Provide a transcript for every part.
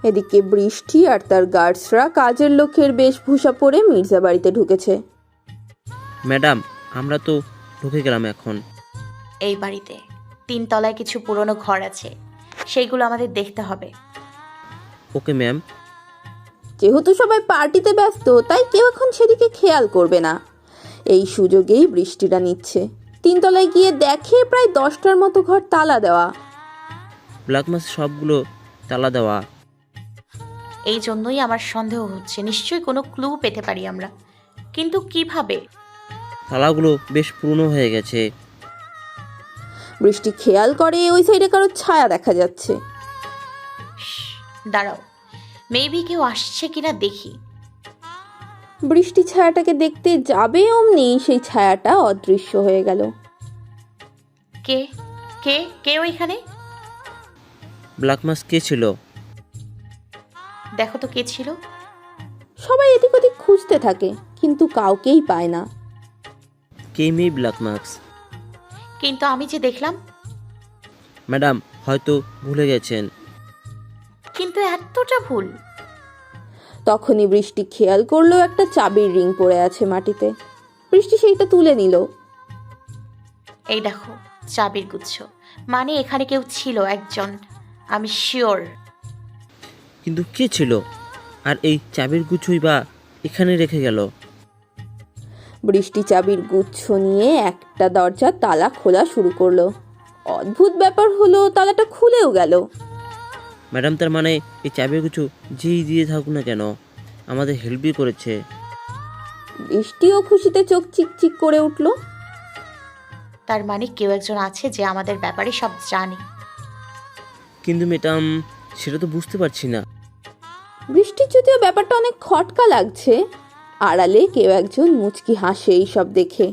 এদিকে বৃষ্টি আর তার গার্ডসরা কাজের লোকের বেশভূষা পরে মির্জা বাড়িতে ঢুকেছে। ম্যাডাম, আমরা তো ঢুকে গেলাম এখন। এই বাড়িতে 3 তলায় কিছু পুরনো ঘর আছে, সেইগুলো আমাদের দেখতে হবে। Okay ma'am. যেহেতু সবাই পার্টিতে ব্যস্ত, তাই কেউ এখন সেদিকে খেয়াল করবে না। এই সুযোগেই বৃষ্টিটা নিচ্ছে। 3 তলায় গিয়ে দেখে প্রায় 10টার মতো ঘর তালা দেওয়া। ব্ল্যাক মাস সবগুলো তালা দেওয়া। এই জন্যই আমার সন্দেহ হচ্ছে, নিশ্চয়ই কোনো ক্লু পেতে পারি আমরা, কিন্তু কিভাবে? তালাগুলো বেশ পুরনো হয়ে গেছে। বৃষ্টি খেয়াল করে ওই সাইডে কারো ছায়া দেখা যাচ্ছে। দাঁড়াও, মেবি কেউ আসছে কিনা দেখি। বৃষ্টি ছায়াটাকে দেখতে যাবে অমনি সেই ছায়াটা অদৃশ্য হয়ে গেল। কে কে কে ওইখানে? ব্ল্যাক মাস কে ছিল? দেখো তো কে ছিল। সবাই এদিক ওদিক খুঁজতে থাকে, কিন্তু কাউকেই পায় না। কে মেয়ে ব্ল্যাক মাস্ক? কিন্তু আমি যে দেখলাম। ম্যাডাম, হয়তো ভুলে গেছেন। কিন্তু এতটা ভুল? তখনই বৃষ্টি খেয়াল করলো একটা চাবির রিং পড়ে আছে মাটিতে। বৃষ্টি সেইটা তুলে নিল। এই দেখো, চাবির গুচ্ছ, মানে এখানে কেউ ছিল একজন, আমি শিওর। কিন্তু কে ছিল? আর এই চাবির গুছোই বা এখানে রেখে গেল? বৃষ্টি চাবির গুচ্ছ নিয়ে একটা দরজার তালা খোলা শুরু করলো। অদ্ভুত ব্যাপার হলো, তালাটা খুলেও গেল। ম্যাডাম, তার মানে এই চাবির গুছো যেই দিয়ে থাকুক না কেন আমাদের হেল্পই করেছে। বৃষ্টিও খুশিতে চোখ চিকচিক করে উঠল। তার মানে কেউ একজন আছে যে আমাদের ব্যাপারে সব জানে। কিন্তু ম্যাডাম, সেটা তো বুঝতে পারছি না। বৃষ্টির যদিও ব্যাপারটা অনেক খটকা লাগছে, আড়ালে কেউ একজন মুচকি হাসে এই সব দেখে।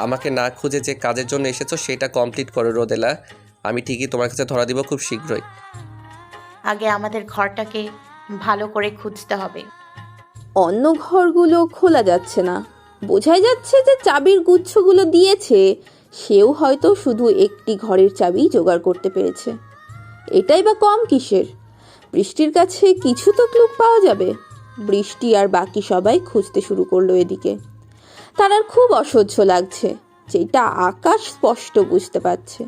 আমাকে না খুঁজে যে কাজের জন্য এসেছো সেটা কমপ্লিট করো রোদেলা। আমি ঠিকই তোমার কাছে ধরা দিব খুব শীঘ্রই। আগে আমাদের ঘরটাকে ভালো করে খুঁজতে হবে। অন্য ঘরগুলো খোলা যাচ্ছে না। বোঝাই যাচ্ছে যে চাবির গুচ্ছগুলো দিয়েছে সেও হয়তো শুধু একটি ঘরের চাবি জোগাড় করতে পেরেছে। এটাই বা কম কিসের? বৃষ্টির কাছে কিছু তো ক্লু পাওয়া যাবে। বৃষ্টি আর বাকি সবাই খুঁজতে শুরু করলো এদিকে। তারার খুব অসহ্য লাগছে, যেটা আকাশ স্পষ্ট বুঝতে পারছে।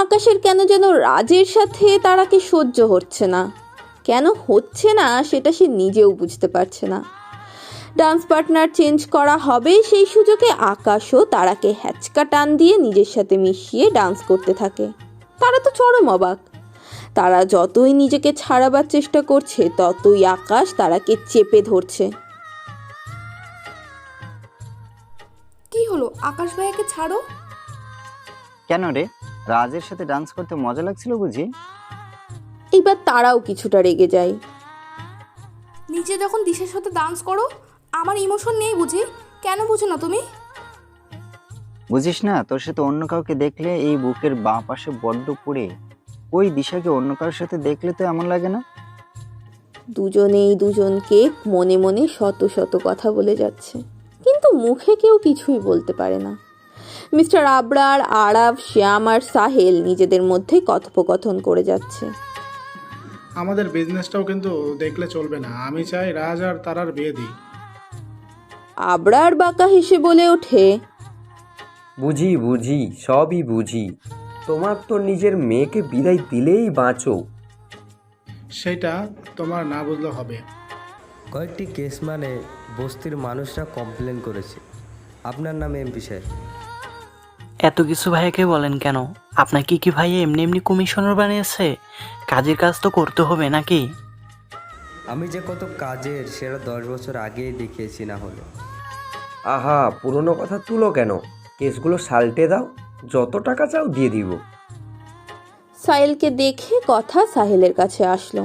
আকাশের কেন যেন রাজের সাথে তারাকে সহ্য হচ্ছে না। কেন হচ্ছে না সেটা সে নিজেও বুঝতে পারছে না। ডান্স পার্টনার চেঞ্জ করা হবে, সেই সুযোগে আকাশও তারাকে হ্যাচকা টান দিয়ে নিজের সাথে মিশিয়ে ডান্স করতে থাকে। তারা তো চরম অবাক। তারা যতই নিজেকে ছাড়াবার চেষ্টা করছে, ততই আকাশ তারাকে চেপে ধরছে। কি হলো, আকাশ ভাইয়াকে ছাড়ো। কেন রে, রাজের সাথে ডান্স করতে মজা লাগছিল বুঝি? এইবার তারাও কিছুটা রেগে যায়। নিজে যখন দিশের সাথে ডান্স করো, আমার ইমোশন নেই বুঝি? কেন বুঝো না তুমি? বুঝিস না, তোর সাথে অন্য কাউকে দেখলে এই বুকের বাঁ পাশে বড্ড পড়ে। ওই দিশাকে অন্য কারোর সাথে দেখলে তো এমন লাগে না? দুজনেই দুজনকে মনে মনে শত শত কথা বলে যাচ্ছে, কিন্তু মুখে কেউ কিছুই বলতে পারে না। মিস্টার আবরার, আরাফ, শ্যাম আর সাহেল নিজেদের মধ্যে কথোপকথন করে যাচ্ছে। আমাদের বিজনেসটাও কিন্তু দেখলে চলবে না। আমি চাই রাজ আর তারার বিয়ে দিই। আবরার বাঁকা হেসে বলে ওঠে, বুঝি বুঝি, সবই বুঝি। তোমার তো নিজের মেয়েকে বিদায় দিলেই বাঁচো। সেটা তোমার না বুঝলে হবে। কয়েকটি কেস মানে বস্তির মানুষরা কমপ্লেন করেছে আপনার নামে এমপি সাহেব। এত কিছু ভাইয়াকে বলেন কেন? আপনাকে কি ভাইয়া এমনি এমনি কমিশনার বানিয়েছে? কাজের কাজ তো করতে হবে নাকি? আমি যে কত কাজের সেটা 10 বছর আগেই দেখিয়েছি না হলে। আহা, পুরনো কথা তুলো কেন? কেসগুলো সাল্টে দাও, যত টাকা চাও দিয়ে দিব। সাহেলকে দেখে কথা সাহেলের কাছে আসলো।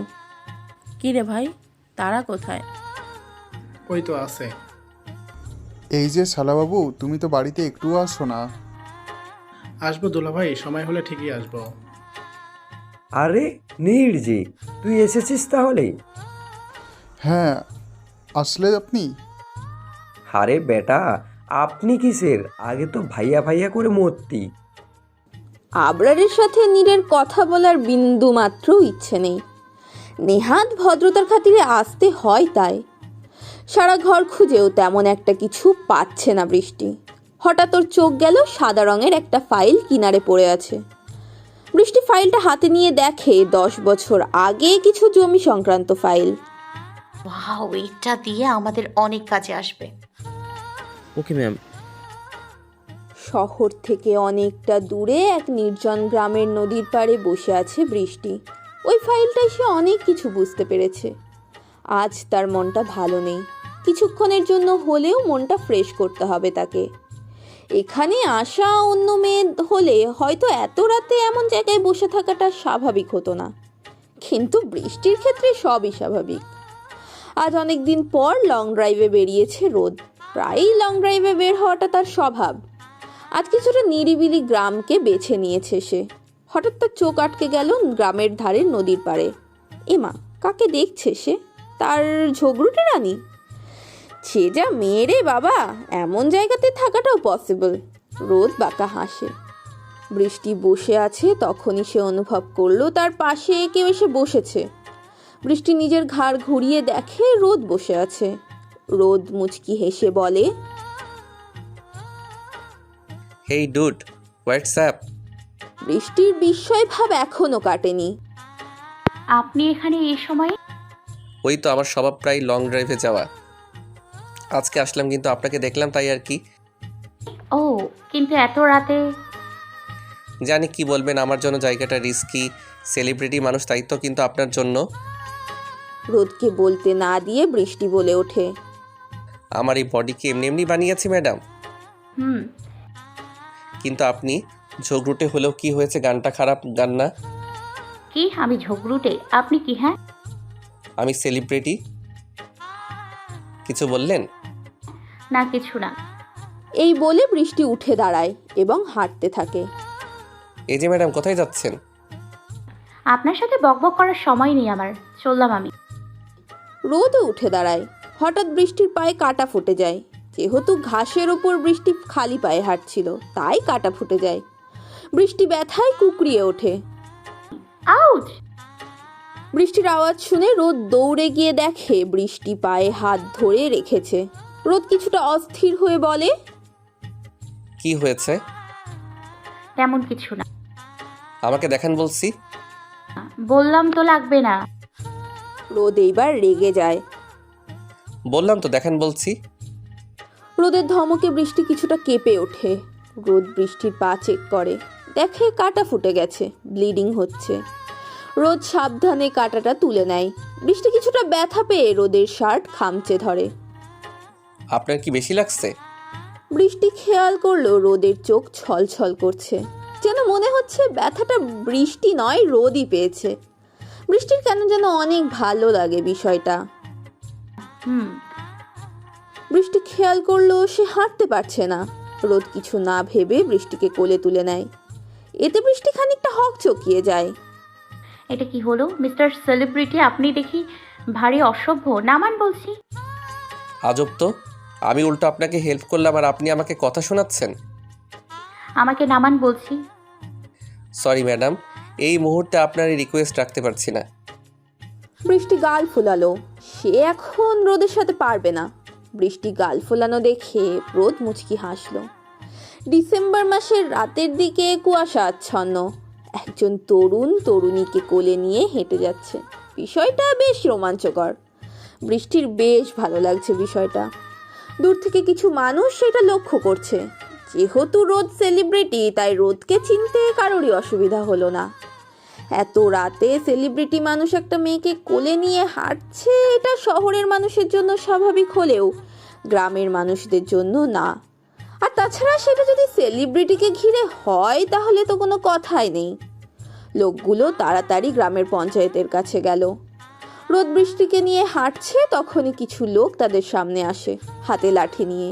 কি রে ভাই, তারা কোথায়? ওই তো আছে। এই যে শালাবাবু, তুমি তো বাড়িতে একটুও আসো না। আসবো দুলাভাই, সময় হলে ঠিকই আসবো। আরে নির্জি, তুই এসেছিস তাহলে? হ্যাঁ, আসলে আপনি? আরে বেটা, আপনি কিসের? আগে তো ভাইয়া ভাইয়া করে মরতি। আবরারের সাথে নীরের কথা বলার বিন্দু মাত্র ইচ্ছে নেই। নেহাত ভদ্রতার খাতিরে আসতে হয় তাই। সারা ঘর খুঁজেও তেমন একটা কিছু পাচ্ছে না বৃষ্টি। হঠাৎ ওর চোখ গেল সাদা রঙের একটা ফাইল কিনারে পড়ে আছে। বৃষ্টি ফাইলটা হাতে নিয়ে দেখে 10 বছর আগে কিছু জমি সংক্রান্ত ফাইল। ওয়াও, এটা দিয়ে আমাদের অনেক কাজে আসবে। Okay ma'am. শহর থেকে অনেকটা দূরে এক নির্জন গ্রামের নদীর পাড়ে বসে আছে বৃষ্টি। ওই ফাইলটায় সে অনেক কিছু বুঝতে পেরেছে। আজ তার মনটা ভালো নেই। কিছুক্ষণের জন্য হলেও মনটা ফ্রেশ করতে হবে তাকে। এখানে আসা অন্য মেয়ে হলে হয়তো এত রাতে এমন জায়গায় বসে থাকাটা স্বাভাবিক হতো না, কিন্তু বৃষ্টির ক্ষেত্রে সবই স্বাভাবিক। আজ অনেক দিন পর লং ড্রাইভে বেরিয়েছে রোদ। প্রায়ই লং ড্রাইভে বের হওয়াটা তার স্বভাব। আজ কিছুটা নিরিবিলি গ্রামকে বেছে নিয়েছে সে। হঠাৎ তার চোখ আটকে গেল গ্রামের ধারে নদীর পাড়ে। এমা, কাকে দেখছে সে? তার ঝগড়ুটে রানী? সে যা মেয়ে রে বাবা, এমন জায়গাতে থাকাটাও পসিবল। রোদ বাঁকা হাসে। বৃষ্টি বসে আছে, তখনই সে অনুভব করলো তার পাশে কেউ এসে বসেছে। বৃষ্টি নিজের ঘাড় ঘুরিয়ে দেখে রোদ বসে আছে। রোদ মুচকি হেসে বলে, হেই ডুড, হোয়াটসঅ্যাপ? বৃষ্টির বিস্ময় ভাব এখনো কাটেনি। আপনি এখানে এই সময়? ওই তো, আমার স্বভাব প্রায় লং ড্রাইভে যাওয়া। আজকে আসলাম, কিন্তু আপনাকে দেখলাম তাই আর কি। ও, কিন্তু এত রাতে? জানি কি বলবেন, আমার জন্য জায়গাটা রিস্কি, সেলিব্রিটি মানুষ তাই তো, কিন্তু আপনার জন্য। রোদকে বলতে না দিয়ে বৃষ্টি বলে ওঠে, আমার এই বডিকে এমনি এমনি বানিয়েছি ম্যাডাম। হুম। কিন্তু আপনি ঝগড়ুটে হলেও কি হয়েছে, গানটা খারাপ গান না। কি আমি ঝগড়ুটে? আপনি কি? হ্যাঁ, আমি সেলিব্রিটি। কিছু বললেন? না কিছু না। এই বলে বৃষ্টি উঠে দাঁড়ায় এবং হাঁটতে থাকে। এই যে ম্যাডাম, কোথায় যাচ্ছেন? আপনার সাথে বকবক করার সময় নেই আমার, চললাম আমি। রোদও উঠে দাঁড়ায়। হঠাৎ বৃষ্টির পায়ে কাঁটা ফুটে যায়। যেহেতু ঘাসের ওপর বৃষ্টি খালি পায়ে হাঁটছিল, তাই কাঁটা ফুটে যায়। বৃষ্টি ব্যথায় কুকড়িয়ে ওঠে। আউচ! বৃষ্টির আওয়াজ শুনে রোদ দৌড়ে গিয়ে দেখে বৃষ্টি পায়ে হাত ধরে রেখেছে। রোদ কিছুটা অস্থির হয়ে বলে, কি হয়েছে? তেমন কিছু না। আমাকে দেখান বলছি। বললাম তো লাগবে না। রোদ এইবার রেগে যায়। বললাম তো দেখান বলছি। রোদের ধমকে বৃষ্টি কিছুটা কেঁপে ওঠে। রোদ বৃষ্টির পা চেক করে, দেখে কাঁটা ফুটে গেছে, ব্লিডিং হচ্ছে। রোদ সাবধানে কাঁটাটা তুলে নেয়। বৃষ্টি কিছুটা ব্যথা পেয়ে রোদের শার্ট খামচে ধরে। আপনার কি বেশি লাগছে? বৃষ্টি খেয়াল করলো রোদের চোখ ছলছল করছে, যেন মনে হচ্ছে ব্যথাটা বৃষ্টি নয় রোদই পেয়েছে। বৃষ্টির কেন যেন অনেক ভালো লাগে বিষয়টা। বৃষ্টি খেয়াল করলো সে হাঁটতে পারছে না। রোদ কিছু না ভেবে বৃষ্টিকে কোলে তুলে নেয়। এতে বৃষ্টি খানিকটা হকচকিয়ে যায়। এটা কি হলো মিস্টার সেলিব্রিটি? আপনি দেখি ভারী অসভ্য। নামান বলছি। আজব তো, আমি উল্টো আপনাকে হেল্প করলাম আর আপনি আমাকে কথা শোনাচ্ছেন। আমাকে নামান বলছি। সরি ম্যাডাম, এই মুহূর্তে আপনার এই রিকোয়েস্ট রাখতে পারছি না। বৃষ্টি গাল ফুলালো। সে এখন রোদের সাথে পারবে না। বৃষ্টি গাল ফুলানো দেখে রোদ মুচকি হাসলো। ডিসেম্বর মাসের রাতের দিকে কুয়াশা আচ্ছন্ন। একজন তরুণ তরুণীকে কোলে নিয়ে হেঁটে যাচ্ছে। বিষয়টা বেশ রোমাঞ্চকর। বৃষ্টির বেশ ভালো লাগছে বিষয়টা। দূর থেকে কিছু মানুষ সেটা লক্ষ্য করছে। যেহেতু রোদ সেলিব্রিটি, তাই রোদকে চিনতে কারোরই অসুবিধা হলো না। এত রাতে সেলিব্রিটি মানুষ একটা মেয়েকে কোলে নিয়ে হাঁটছে, এটা শহরের মানুষের জন্য স্বাভাবিক হলেও গ্রামের মানুষদের জন্য না। আর তাছাড়া সেটা যদি সেলিব্রিটিকে ঘিরে হয় তাহলে তো কোনো কথাই নেই। লোকগুলো তাড়াতাড়ি গ্রামের পঞ্চায়েতের কাছে গেল। রোদ বৃষ্টিকে নিয়ে হাঁটছে, তখনই কিছু লোক তাদের সামনে আসে হাতে লাঠি নিয়ে।